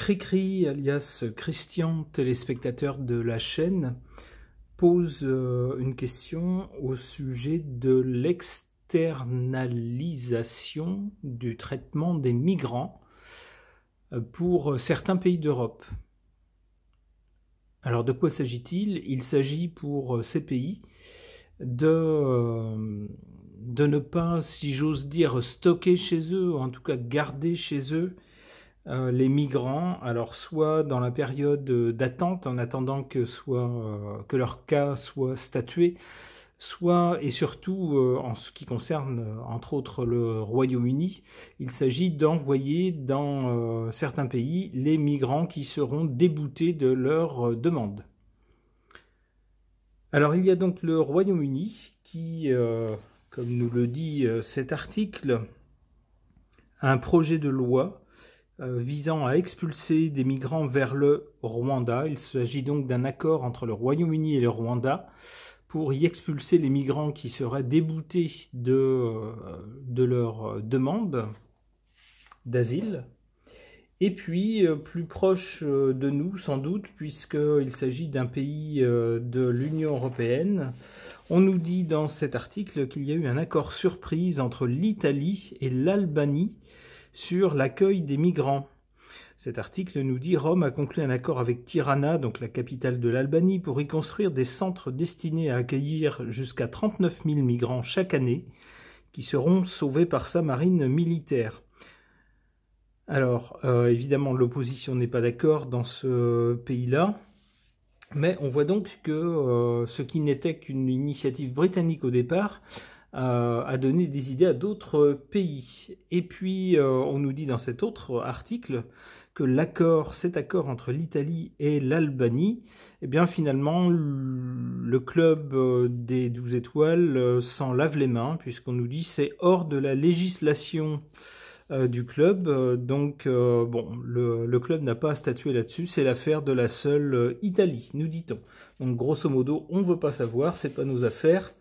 Cricri, alias Christian, téléspectateur de la chaîne, pose une question au sujet de l'externalisation du traitement des migrants pour certains pays d'Europe. Alors de quoi s'agit-il? Il s'agit pour ces pays de ne pas, si j'ose dire, stocker chez eux, ou en tout cas garder chez eux, les migrants, alors soit dans la période d'attente, en attendant que leur cas soit statué, soit et surtout en ce qui concerne entre autres le Royaume-Uni, il s'agit d'envoyer dans certains pays les migrants qui seront déboutés de leur demande. Alors il y a donc le Royaume-Uni qui, comme nous le dit cet article, a un projet de loi visant à expulser des migrants vers le Rwanda. Il s'agit donc d'un accord entre le Royaume-Uni et le Rwanda pour y expulser les migrants qui seraient déboutés de leur demande d'asile. Et puis, plus proche de nous, sans doute, puisqu'il s'agit d'un pays de l'Union européenne, on nous dit dans cet article qu'il y a eu un accord surprise entre l'Italie et l'Albanie sur l'accueil des migrants. Cet article nous dit « Rome a conclu un accord avec Tirana, donc la capitale de l'Albanie, pour y construire des centres destinés à accueillir jusqu'à 39 000 migrants chaque année, qui seront sauvés par sa marine militaire. » Alors, évidemment, l'opposition n'est pas d'accord dans ce pays-là, mais on voit donc que ce qui n'était qu'une initiative britannique au départ a donné des idées à d'autres pays. Et puis, on nous dit dans cet autre article que cet accord entre l'Italie et l'Albanie, eh bien finalement, le club des 12 étoiles s'en lave les mains, puisqu'on nous dit c'est hors de la législation du club. Donc, bon, le club n'a pas à statuer là-dessus, c'est l'affaire de la seule Italie, nous dit-on. Donc, grosso modo, on ne veut pas savoir, c'est pas nos affaires.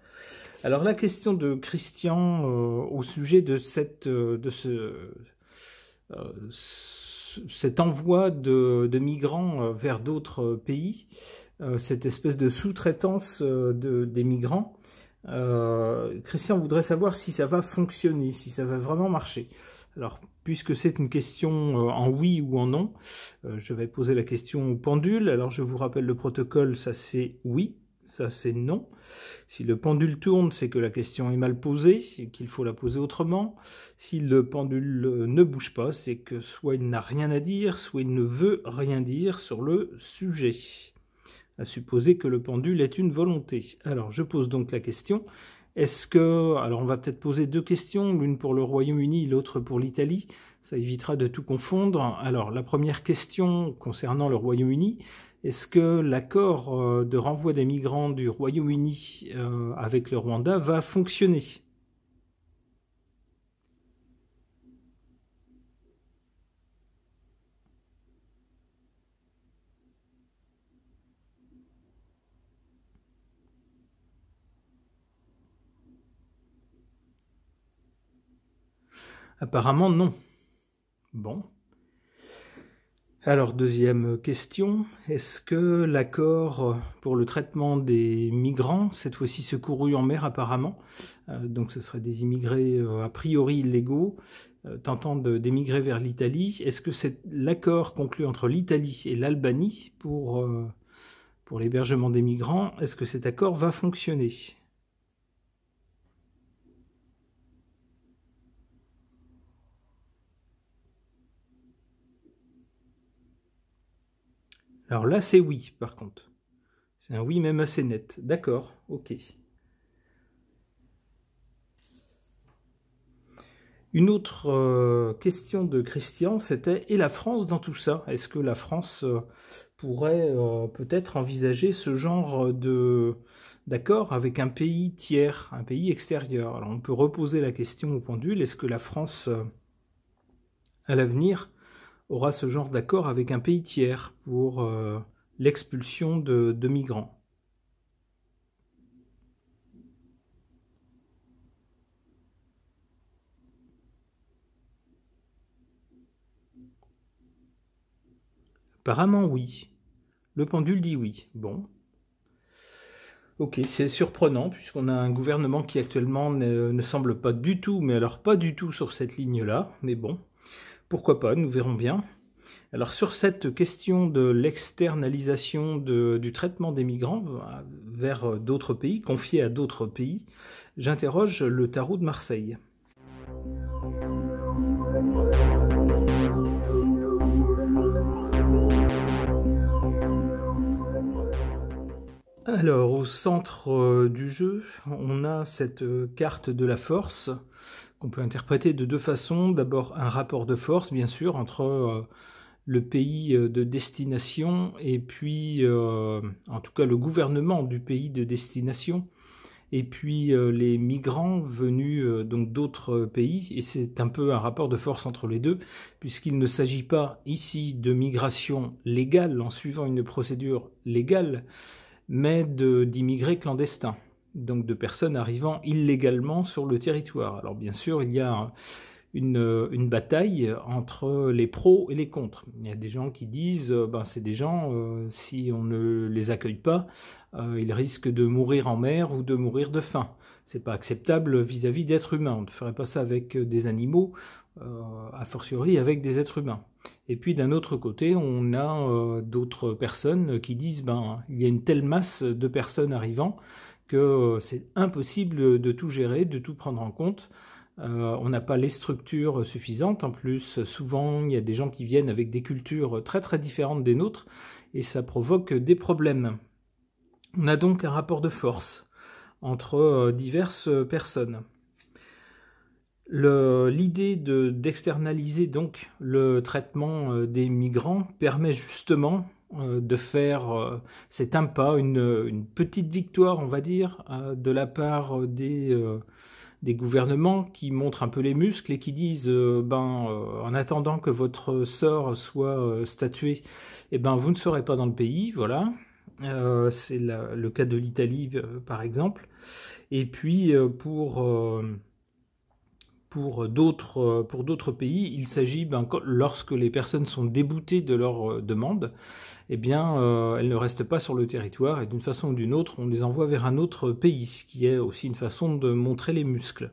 Alors la question de Christian au sujet de cet envoi de migrants vers d'autres pays, cette espèce de sous-traitance des migrants, Christian voudrait savoir si ça va fonctionner, si ça va vraiment marcher. Alors, puisque c'est une question en oui ou en non, je vais poser la question au pendule. Alors, je vous rappelle le protocole, ça c'est oui. Ça, c'est non. Si le pendule tourne, c'est que la question est mal posée, c'est qu'il faut la poser autrement. Si le pendule ne bouge pas, c'est que soit il n'a rien à dire, soit il ne veut rien dire sur le sujet. À supposer que le pendule est une volonté. Alors, je pose donc la question. Est-ce que... Alors, on va peut-être poser deux questions, l'une pour le Royaume-Uni, l'autre pour l'Italie. Ça évitera de tout confondre. Alors, la première question concernant le Royaume-Uni, est-ce que l'accord de renvoi des migrants du Royaume-Uni avec le Rwanda va fonctionner? Apparemment non. Bon. Alors, deuxième question, est-ce que l'accord pour le traitement des migrants, cette fois-ci secourus en mer apparemment, donc ce seraient des immigrés a priori illégaux, tentant d'émigrer vers l'Italie, est-ce que c'est l'accord conclu entre l'Italie et l'Albanie pour l'hébergement des migrants, est-ce que cet accord va fonctionner ? Alors là, c'est oui, par contre. C'est un oui même assez net. D'accord, ok. Une autre question de Christian, c'était « Et la France dans tout ça ?» Est-ce que la France pourrait peut-être envisager ce genre d'accord avec un pays tiers, un pays extérieur? Alors on peut reposer la question au pendule, est-ce que la France, à l'avenir, aura ce genre d'accord avec un pays tiers pour l'expulsion de migrants? Apparemment, oui. Le pendule dit oui. Bon. Ok, c'est surprenant, puisqu'on a un gouvernement qui actuellement ne semble pas du tout, mais alors pas du tout sur cette ligne-là. Mais bon, pourquoi pas, nous verrons bien. Alors sur cette question de l'externalisation du traitement des migrants vers d'autres pays, confiés à d'autres pays, j'interroge le tarot de Marseille. Alors au centre du jeu, on a cette carte de la force qu'on peut interpréter de deux façons. D'abord un rapport de force, bien sûr, entre le pays de destination et puis, en tout cas, le gouvernement du pays de destination, et puis les migrants venus donc d'autres pays. Et c'est un peu un rapport de force entre les deux, puisqu'il ne s'agit pas ici de migration légale en suivant une procédure légale, mais d'immigrés clandestins, donc de personnes arrivant illégalement sur le territoire. Alors bien sûr, il y a une bataille entre les pros et les contre. Il y a des gens qui disent c'est des gens, si on ne les accueille pas, ils risquent de mourir en mer ou de mourir de faim. C'est pas acceptable vis-à-vis d'êtres humains. On ne ferait pas ça avec des animaux, a fortiori avec des êtres humains. Et puis d'un autre côté, on a d'autres personnes qui disent il y a une telle masse de personnes arrivant que c'est impossible de tout gérer, de tout prendre en compte. On n'a pas les structures suffisantes. En plus, souvent, il y a des gens qui viennent avec des cultures très très différentes des nôtres et ça provoque des problèmes. On a donc un rapport de force entre diverses personnes. L'idée d'externaliser donc le traitement des migrants permet justement de faire, c'est un pas, une petite victoire, on va dire, de la part des gouvernements qui montrent un peu les muscles et qui disent en attendant que votre sort soit statué, vous ne serez pas dans le pays, voilà. C'est le cas de l'Italie par exemple. Et puis pour d'autres pays, il s'agit, lorsque les personnes sont déboutées de leur demande, elles ne restent pas sur le territoire et d'une façon ou d'une autre, on les envoie vers un autre pays, ce qui est aussi une façon de montrer les muscles.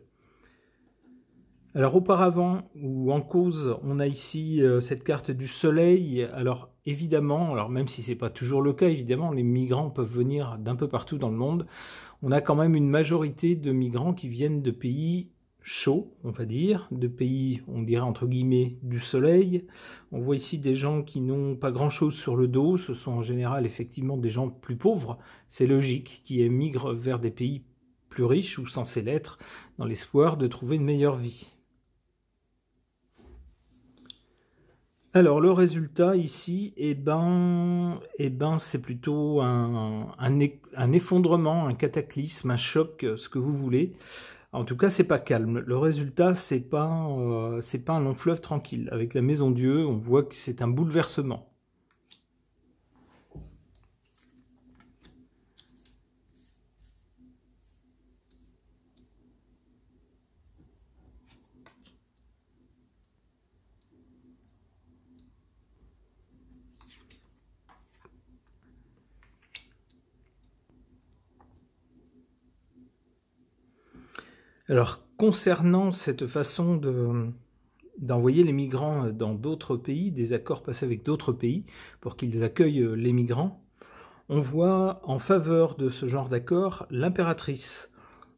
Alors auparavant, ou en cause, on a ici cette carte du soleil. Alors évidemment, même si c'est pas toujours le cas, évidemment, les migrants peuvent venir d'un peu partout dans le monde. On a quand même une majorité de migrants qui viennent de pays chauds, on va dire, de pays, on dirait entre guillemets, du soleil. On voit ici des gens qui n'ont pas grand-chose sur le dos. Ce sont en général effectivement des gens plus pauvres. C'est logique, qui émigrent vers des pays plus riches ou censés l'être, dans l'espoir de trouver une meilleure vie. Alors le résultat ici, c'est plutôt un effondrement, un cataclysme, un choc, ce que vous voulez. En tout cas, c'est pas calme. Le résultat, c'est pas un long fleuve tranquille. Avec la Maison Dieu, on voit que c'est un bouleversement. Alors, concernant cette façon d'envoyer les migrants dans d'autres pays, des accords passés avec d'autres pays pour qu'ils accueillent les migrants, on voit en faveur de ce genre d'accord l'impératrice.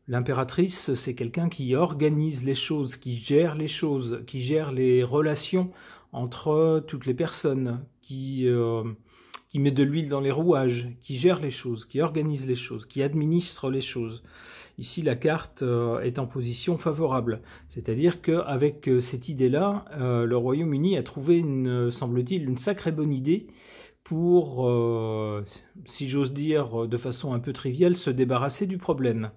L'impératrice, c'est quelqu'un qui organise les choses, qui gère les choses, qui gère les relations entre toutes les personnes, qui met de l'huile dans les rouages, qui gère les choses, qui organise les choses, qui administre les choses. Ici, la carte est en position favorable. C'est-à-dire qu'avec cette idée-là, le Royaume-Uni a trouvé, semble-t-il, une sacrée bonne idée pour, si j'ose dire de façon un peu triviale, se débarrasser du problème.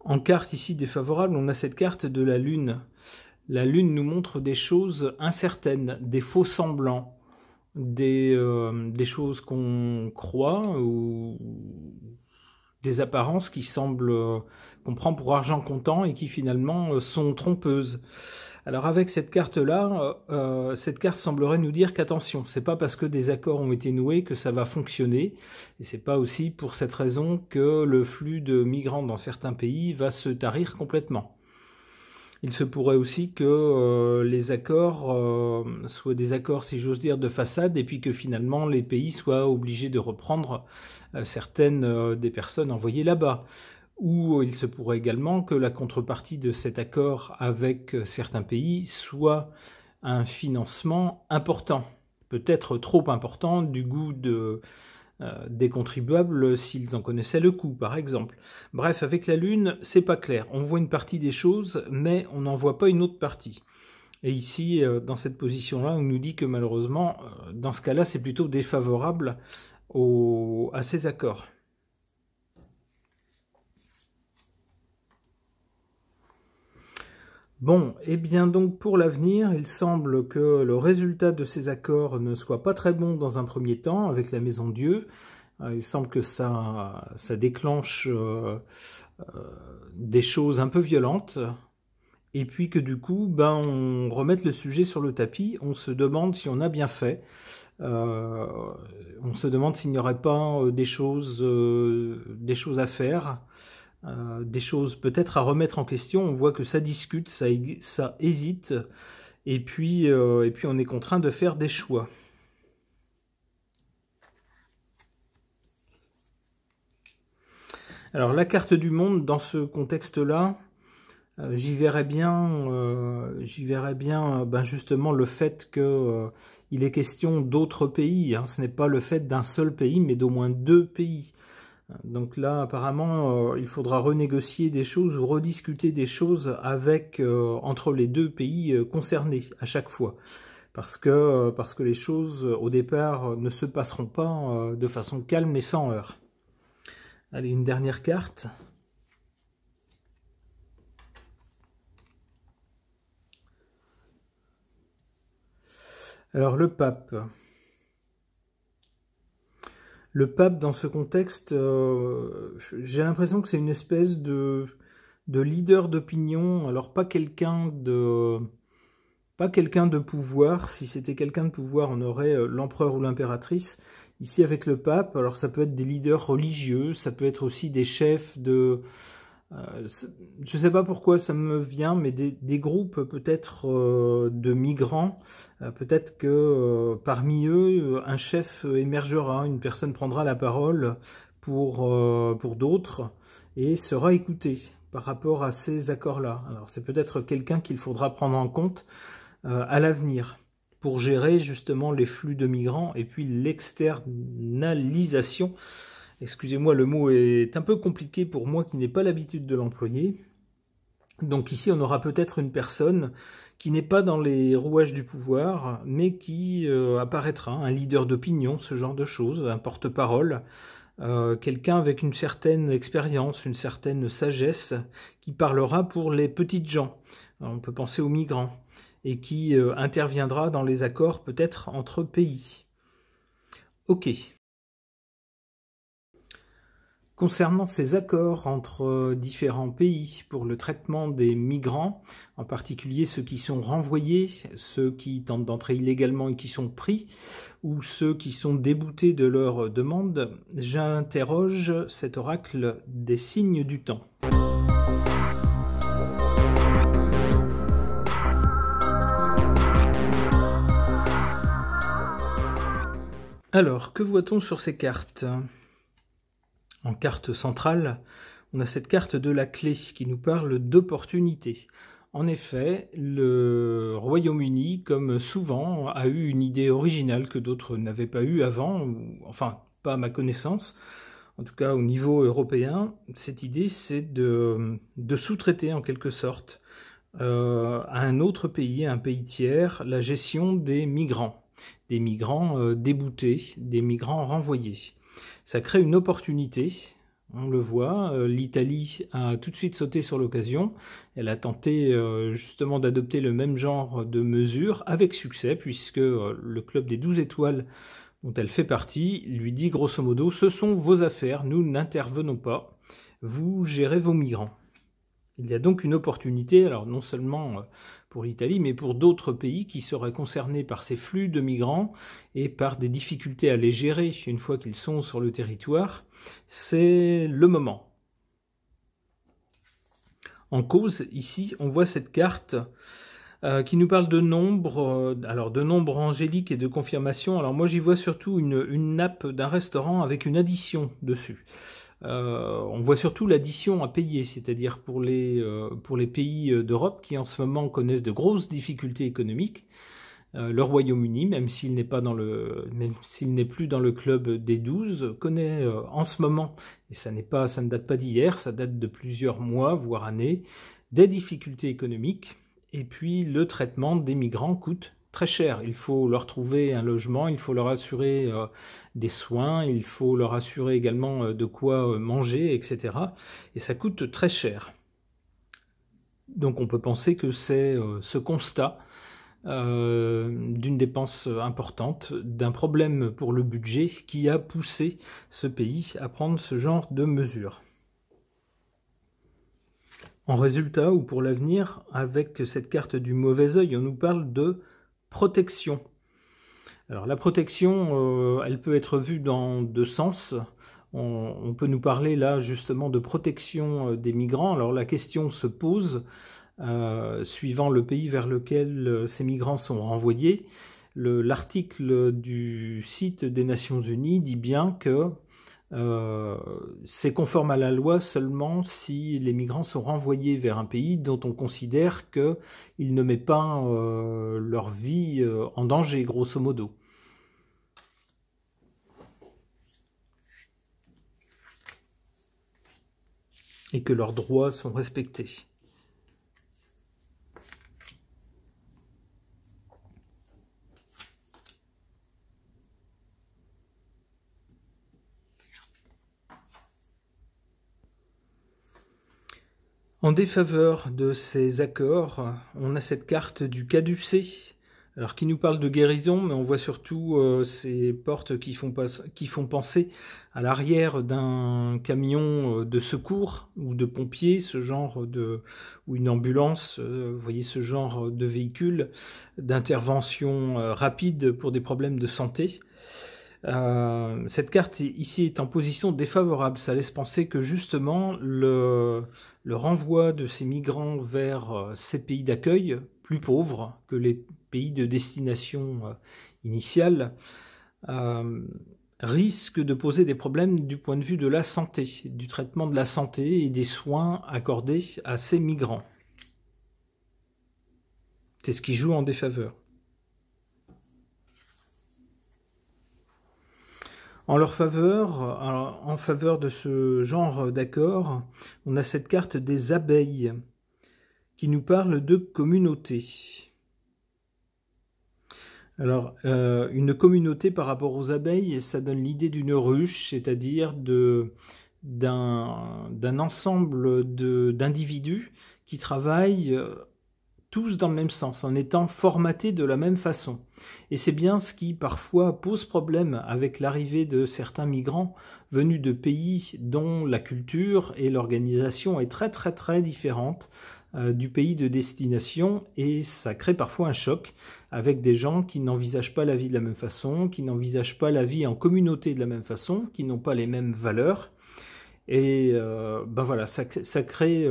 En carte ici défavorable, on a cette carte de la Lune. La Lune nous montre des choses incertaines, des faux semblants, des choses qu'on croit ou des apparences qui semblent qu'on prend pour argent comptant et qui finalement sont trompeuses. Alors avec cette carte-là, cette carte semblerait nous dire qu'attention, c'est pas parce que des accords ont été noués que ça va fonctionner, et c'est pas aussi pour cette raison que le flux de migrants dans certains pays va se tarir complètement. Il se pourrait aussi que les accords soient des accords, si j'ose dire, de façade, et puis que finalement les pays soient obligés de reprendre certaines des personnes envoyées là-bas. Ou il se pourrait également que la contrepartie de cet accord avec certains pays soit un financement important, peut-être trop important du goût des contribuables s'ils en connaissaient le coût, par exemple. Bref, avec la Lune, c'est pas clair. On voit une partie des choses, mais on n'en voit pas une autre partie. Et ici, dans cette position-là, on nous dit que malheureusement, dans ce cas-là, c'est plutôt défavorable à ces accords. Bon, et bien donc pour l'avenir, il semble que le résultat de ces accords ne soit pas très bon dans un premier temps avec la Maison Dieu. Il semble que ça déclenche des choses un peu violentes, et puis que du coup, on remette le sujet sur le tapis, on se demande si on a bien fait, on se demande s'il n'y aurait pas des choses à faire, des choses peut-être à remettre en question. On voit que ça discute, ça hésite, et puis on est contraint de faire des choix. Alors la carte du monde, dans ce contexte-là, j'y verrais bien justement le fait qu'il est question d'autres pays. Hein. Ce n'est pas le fait d'un seul pays, mais d'au moins 2 pays. Donc là, apparemment, il faudra renégocier des choses ou rediscuter des choses entre les 2 pays concernés à chaque fois. Parce que les choses, au départ, ne se passeront pas de façon calme et sans heurts. Allez, une dernière carte. Alors, le pape. Le pape, dans ce contexte, j'ai l'impression que c'est une espèce de leader d'opinion. Alors, pas quelqu'un de pouvoir. Si c'était quelqu'un de pouvoir, on aurait l'empereur ou l'impératrice. Ici, avec le pape, alors ça peut être des leaders religieux, ça peut être aussi des chefs de... je ne sais pas pourquoi ça me vient, mais des groupes peut-être de migrants. Peut-être que parmi eux, un chef émergera, une personne prendra la parole pour d'autres et sera écoutée par rapport à ces accords-là. Alors c'est peut-être quelqu'un qu'il faudra prendre en compte à l'avenir pour gérer justement les flux de migrants et puis l'externalisation. Excusez-moi, le mot est un peu compliqué pour moi qui n'ai pas l'habitude de l'employer. Donc ici, on aura peut-être une personne qui n'est pas dans les rouages du pouvoir, mais qui apparaîtra, un leader d'opinion, ce genre de choses, un porte-parole, quelqu'un avec une certaine expérience, une certaine sagesse, qui parlera pour les petites gens. Alors, on peut penser aux migrants, et qui interviendra dans les accords peut-être entre pays. Ok. Concernant ces accords entre différents pays pour le traitement des migrants, en particulier ceux qui sont renvoyés, ceux qui tentent d'entrer illégalement et qui sont pris, ou ceux qui sont déboutés de leur demande, j'interroge cet oracle des signes du temps. Alors, que voit-on sur ces cartes ? En carte centrale, on a cette carte de la clé qui nous parle d'opportunité. En effet, le Royaume-Uni, comme souvent, a eu une idée originale que d'autres n'avaient pas eue avant, enfin, pas à ma connaissance, en tout cas au niveau européen. Cette idée, c'est de sous-traiter en quelque sorte à un autre pays, un pays tiers, la gestion des migrants déboutés, des migrants renvoyés. Ça crée une opportunité, on le voit, l'Italie a tout de suite sauté sur l'occasion, elle a tenté justement d'adopter le même genre de mesures avec succès, puisque le club des 12 étoiles dont elle fait partie lui dit grosso modo « ce sont vos affaires, nous n'intervenons pas, vous gérez vos migrants ». Il y a donc une opportunité, alors non seulement pour l'Italie, mais pour d'autres pays qui seraient concernés par ces flux de migrants et par des difficultés à les gérer une fois qu'ils sont sur le territoire. C'est le moment. En cause, ici, on voit cette carte qui nous parle de nombres, alors de nombres angéliques et de confirmation. Alors moi, j'y vois surtout une nappe d'un restaurant avec une addition dessus. On voit surtout l'addition à payer, c'est-à-dire pour les pays d'Europe qui en ce moment connaissent de grosses difficultés économiques. Le Royaume-Uni, même s'il n'est plus dans le club des 12, connaît en ce moment, et ça ne date pas d'hier, ça date de plusieurs mois, voire années, des difficultés économiques. Et puis le traitement des migrants coûte très cher. Il faut leur trouver un logement, il faut leur assurer des soins, il faut leur assurer également de quoi manger, etc. Et ça coûte très cher. Donc on peut penser que c'est ce constat d'une dépense importante, d'un problème pour le budget qui a poussé ce pays à prendre ce genre de mesures. En résultat, ou pour l'avenir, avec cette carte du mauvais œil, on nous parle de protection. Alors la protection, elle peut être vue dans deux sens. On peut nous parler là justement de protection des migrants. Alors la question se pose, suivant le pays vers lequel ces migrants sont renvoyés. L'article du site des Nations Unies dit bien que c'est conforme à la loi seulement si les migrants sont renvoyés vers un pays dont on considère qu'il ne met pas leur vie en danger, grosso modo. Et que leurs droits sont respectés. En défaveur de ces accords, on a cette carte du caducée, alors qui nous parle de guérison, mais on voit surtout ces portes qui font penser à l'arrière d'un camion de secours ou de pompiers, ou une ambulance, vous voyez ce genre de véhicule d'intervention rapide pour des problèmes de santé. Cette carte ici est en position défavorable, ça laisse penser que justement le renvoi de ces migrants vers ces pays d'accueil, plus pauvres que les pays de destination initiale, risque de poser des problèmes du point de vue de la santé, du traitement de la santé et des soins accordés à ces migrants. C'est ce qui joue en défaveur. En leur faveur, en faveur de ce genre d'accord, on a cette carte des abeilles qui nous parle de communauté. Alors, une communauté par rapport aux abeilles, ça donne l'idée d'une ruche, c'est-à-dire d'un ensemble d'individus qui travaillent tous dans le même sens, en étant formatés de la même façon. Et c'est bien ce qui parfois pose problème avec l'arrivée de certains migrants venus de pays dont la culture et l'organisation est très très très différente du pays de destination, et ça crée parfois un choc avec des gens qui n'envisagent pas la vie de la même façon, qui n'envisagent pas la vie en communauté de la même façon, qui n'ont pas les mêmes valeurs. Et ben voilà, ça crée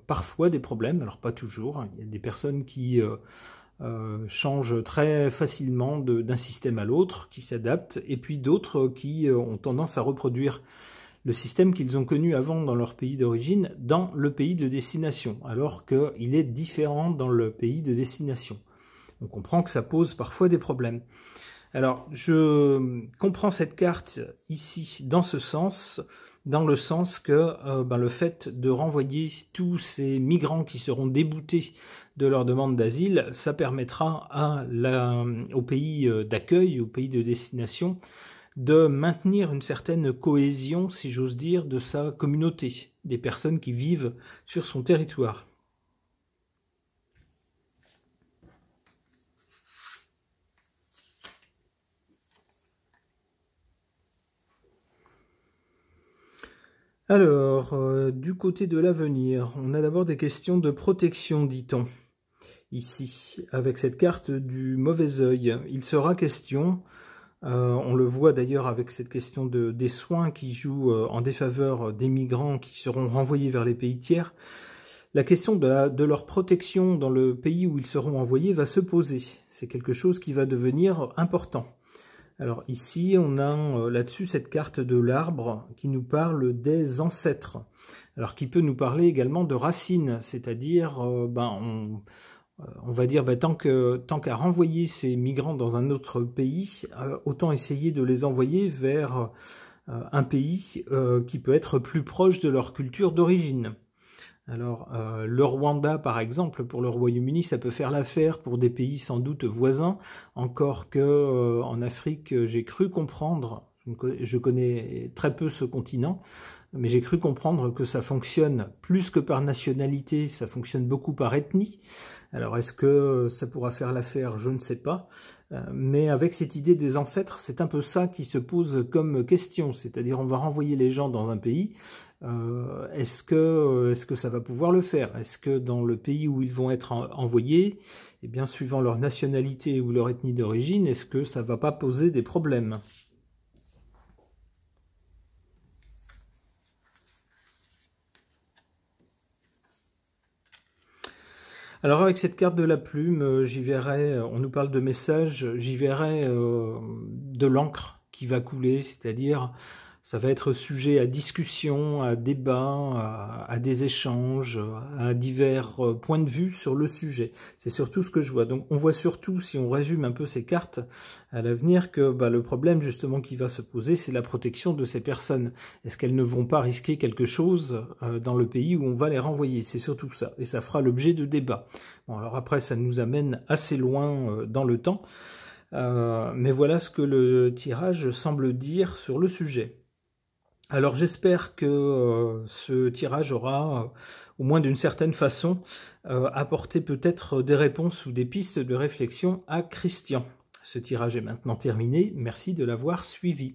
parfois des problèmes, alors pas toujours, hein. Il y a des personnes qui changent très facilement d'un système à l'autre, qui s'adaptent, et puis d'autres qui ont tendance à reproduire le système qu'ils ont connu avant dans leur pays d'origine, dans le pays de destination, alors qu'il est différent dans le pays de destination. On comprend que ça pose parfois des problèmes. Alors, je comprends cette carte ici dans ce sens, dans le sens que le fait de renvoyer tous ces migrants qui seront déboutés de leur demande d'asile, ça permettra au pays d'accueil, au pays de destination, de maintenir une certaine cohésion, si j'ose dire, de sa communauté, des personnes qui vivent sur son territoire. Alors, du côté de l'avenir, on a d'abord des questions de protection, dit-on. ici, avec cette carte du mauvais œil. Il sera question, on le voit d'ailleurs avec cette question des soins qui jouent en défaveur des migrants qui seront renvoyés vers les pays tiers. La question de leur protection dans le pays où ils seront envoyés va se poser. C'est quelque chose qui va devenir important. Alors ici, on a là-dessus cette carte de l'arbre qui nous parle des ancêtres. Alors qui peut nous parler également de racines, c'est-à-dire, on va dire, tant qu'à renvoyer ces migrants dans un autre pays, autant essayer de les envoyer vers un pays qui peut être plus proche de leur culture d'origine. Alors, le Rwanda, par exemple, pour le Royaume-Uni, ça peut faire l'affaire pour des pays sans doute voisins, encore que en Afrique, j'ai cru comprendre, je connais très peu ce continent, mais j'ai cru comprendre que ça fonctionne plus que par nationalité, ça fonctionne beaucoup par ethnie. Alors, est-ce que ça pourra faire l'affaire? Je ne sais pas. Mais avec cette idée des ancêtres, c'est un peu ça qui se pose comme question. C'est-à-dire, on va renvoyer les gens dans un pays. Est-ce que ça va pouvoir le faire? Est-ce que dans le pays où ils vont être envoyés, eh bien, suivant leur nationalité ou leur ethnie d'origine, est-ce que ça ne va pas poser des problèmes? Alors avec cette carte de la plume, j'y verrai, on nous parle de messages, j'y verrai de l'encre qui va couler, c'est-à-dire ça va être sujet à discussion, à débat, à des échanges, à divers points de vue sur le sujet. C'est surtout ce que je vois. Donc on voit surtout, si on résume un peu ces cartes à l'avenir, que le problème justement qui va se poser, c'est la protection de ces personnes. Est-ce qu'elles ne vont pas risquer quelque chose dans le pays où on va les renvoyer? C'est surtout ça. Et ça fera l'objet de débats. Bon, alors après, ça nous amène assez loin dans le temps. Mais voilà ce que le tirage semble dire sur le sujet. Alors j'espère que ce tirage aura, au moins d'une certaine façon, apporté peut-être des réponses ou des pistes de réflexion à Christian. Ce tirage est maintenant terminé, merci de l'avoir suivi.